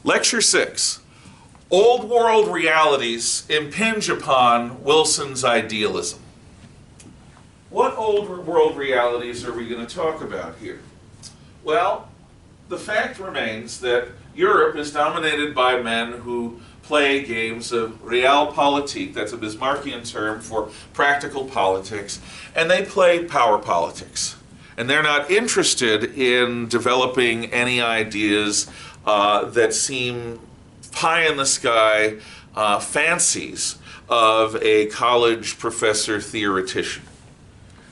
Lecture 6. Old world realities impinge upon Wilson's idealism. What old world realities are we going to talk about here? Well, the fact remains that Europe is dominated by men who play games of realpolitik, that's a Bismarckian term for practical politics, and they play power politics. And they're not interested in developing any ideas that seem pie-in-the-sky fancies of a college professor theoretician.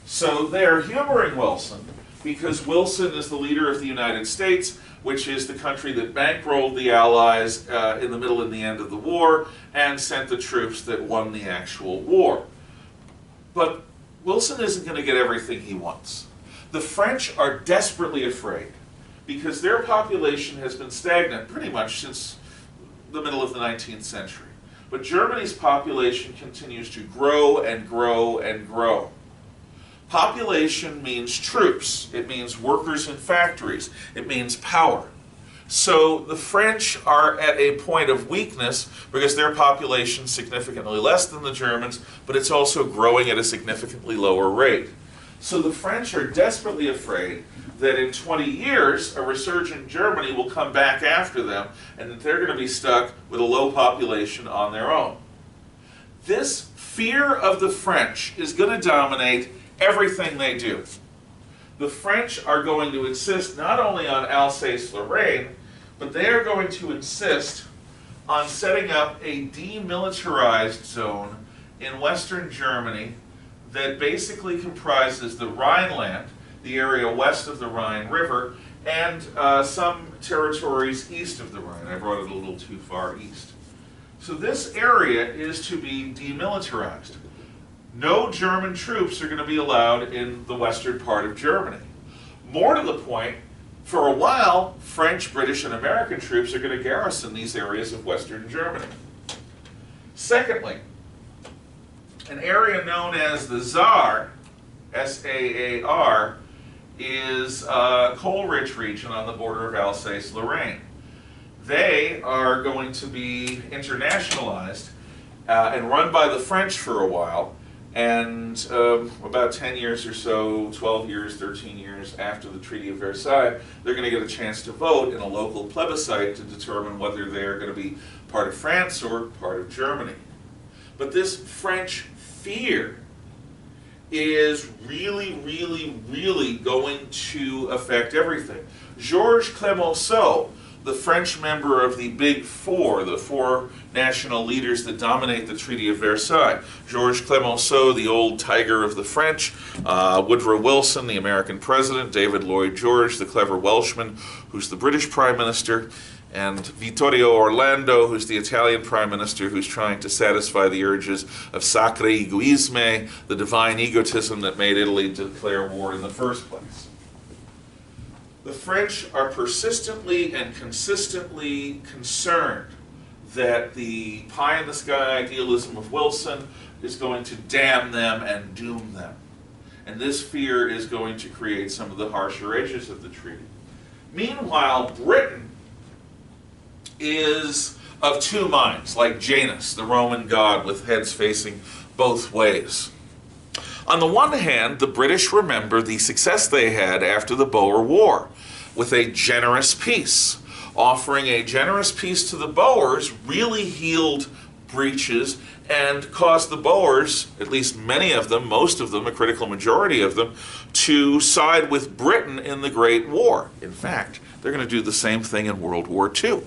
So they're humoring Wilson because Wilson is the leader of the United States, which is the country that bankrolled the Allies in the middle and the end of the war and sent the troops that won the actual war. But Wilson isn't going to get everything he wants. The French are desperately afraid because their population has been stagnant pretty much since the middle of the 19th century. But Germany's population continues to grow and grow and grow. Population means troops. It means workers in factories. It means power. So the French are at a point of weakness because their population is significantly less than the Germans, but it's also growing at a significantly lower rate. So the French are desperately afraid that in 20 years, a resurgent Germany will come back after them and that they're going to be stuck with a low population on their own. This fear of the French is going to dominate everything they do. The French are going to insist not only on Alsace-Lorraine, but they are going to insist on setting up a demilitarized zone in Western Germany that basically comprises the Rhineland, the area west of the Rhine River, and some territories east of the Rhine. I brought it a little too far east. So this area is to be demilitarized. No German troops are going to be allowed in the western part of Germany. More to the point, for a while, French, British, and American troops are going to garrison these areas of western Germany. Secondly, an area known as the Saar, S-A-A-R, is a coal-rich region on the border of Alsace-Lorraine. They are going to be internationalized and run by the French for a while, and about 10 years or so, 12 years, 13 years after the Treaty of Versailles, they're going to get a chance to vote in a local plebiscite to determine whether they're going to be part of France or part of Germany. But this French fear is really, really, really going to affect everything. Georges Clemenceau, the French member of the Big Four, the four national leaders that dominate the Treaty of Versailles. Georges Clemenceau, the old tiger of the French, Woodrow Wilson, the American president, David Lloyd George, the clever Welshman, who's the British prime minister, and Vittorio Orlando, who's the Italian prime minister, who's trying to satisfy the urges of sacre egoisme, the divine egotism that made Italy declare war in the first place. The French are persistently and consistently concerned that the pie-in-the-sky idealism of Wilson is going to damn them and doom them. And this fear is going to create some of the harsher edges of the treaty. Meanwhile, Britain is of two minds, like Janus, the Roman god with heads facing both ways. On the one hand, the British remember the success they had after the Boer War with a generous peace. Offering a generous peace to the Boers really healed breaches and caused the Boers, at least many of them, most of them, a critical majority of them, to side with Britain in the Great War. In fact, they're going to do the same thing in World War II.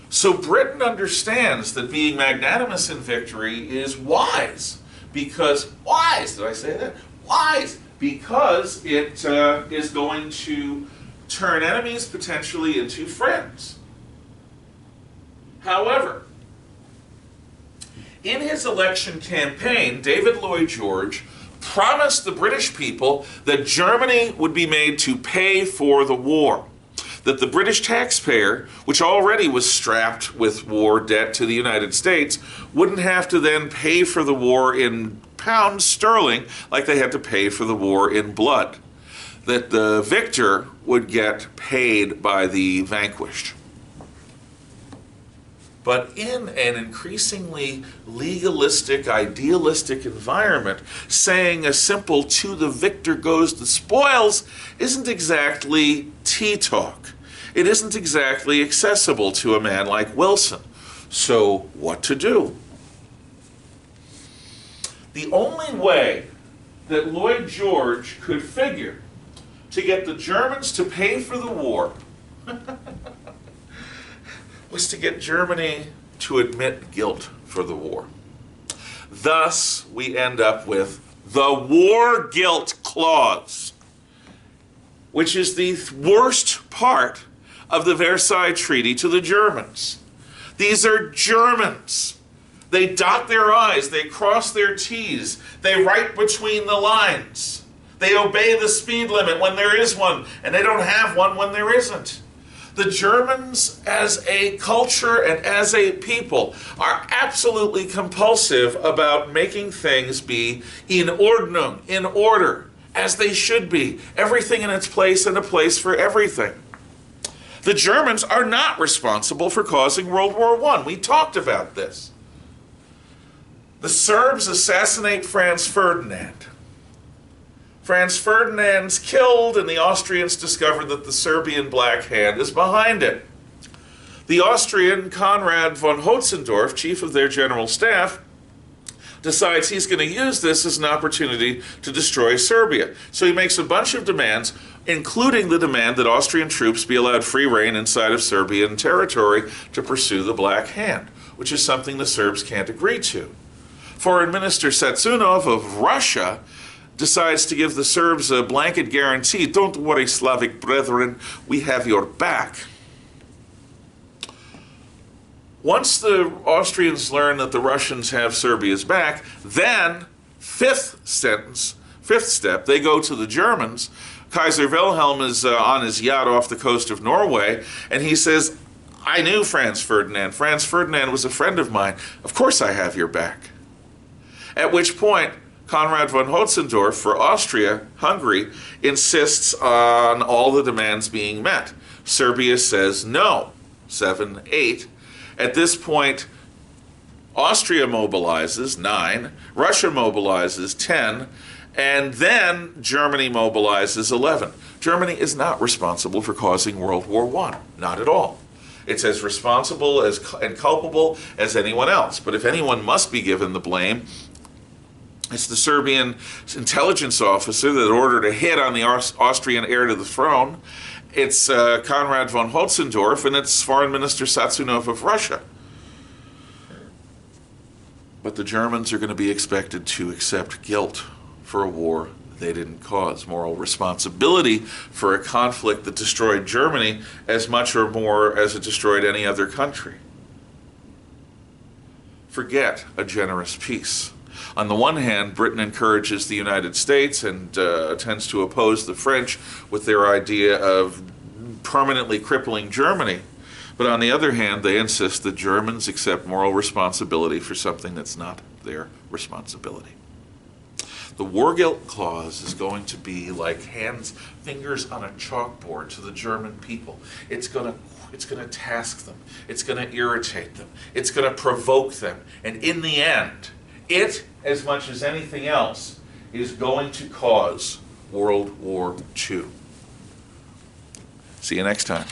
So Britain understands that being magnanimous in victory is wise. Because, wise, did I say that? Wise! Because it is going to turn enemies potentially into friends. However, in his election campaign, David Lloyd George promised the British people that Germany would be made to pay for the war. That the British taxpayer, which already was strapped with war debt to the United States, wouldn't have to then pay for the war in pounds sterling like they had to pay for the war in blood. That the victor would get paid by the vanquished. but in an increasingly legalistic, idealistic environment, saying a simple "to the victor goes the spoils" isn't exactly tea talk. It isn't exactly accessible to a man like Wilson. So what to do? The only way that Lloyd George could figure to get the Germans to pay for the war was to get Germany to admit guilt for the war. Thus, we end up with the War Guilt Clause, which is the worst part of the Versailles Treaty to the Germans. These are Germans. They dot their I's, they cross their T's, they write between the lines. They obey the speed limit when there is one, and they don't have one when there isn't. The Germans, as a culture and as a people, are absolutely compulsive about making things be in ordnung, in order, as they should be. Everything in its place and a place for everything. The Germans are not responsible for causing World War I. We talked about this. The Serbs assassinate Franz Ferdinand. Franz Ferdinand's killed, and the Austrians discover that the Serbian Black Hand is behind it. The Austrian Konrad von Hotzendorf, chief of their general staff, decides he's going to use this as an opportunity to destroy Serbia. So he makes a bunch of demands, including the demand that Austrian troops be allowed free rein inside of Serbian territory to pursue the Black Hand, which is something the Serbs can't agree to. Foreign Minister Satsunov of Russia decides to give the Serbs a blanket guarantee. Don't worry, Slavic brethren, we have your back. Once the Austrians learn that the Russians have Serbia's back, then, fifth step, they go to the Germans. Kaiser Wilhelm is on his yacht off the coast of Norway, and he says, I knew Franz Ferdinand. Franz Ferdinand was a friend of mine. Of course I have your back. At which point, Konrad von Hotzendorf for Austria-Hungary insists on all the demands being met. Serbia says no, 7-8. At this point, Austria mobilizes, 9, Russia mobilizes, 10, and then Germany mobilizes, 11. Germany is not responsible for causing World War I, not at all. It's as responsible and culpable as anyone else. But if anyone must be given the blame, it's the Serbian intelligence officer that ordered a hit on the Austrian heir to the throne. It's Konrad von Hotzendorf, and it's Foreign Minister Satsunov of Russia. But the Germans are going to be expected to accept guilt for a war they didn't cause, moral responsibility for a conflict that destroyed Germany as much or more as it destroyed any other country. Forget a generous peace. On the one hand, Britain encourages the United States and tends to oppose the French with their idea of permanently crippling Germany. But on the other hand, they insist that Germans accept moral responsibility for something that's not their responsibility. The War Guilt Clause is going to be like fingers on a chalkboard to the German people. It's going to task them. It's going to irritate them. It's going to provoke them. And in the end, it, as much as anything else, is going to cause World War II. See you next time.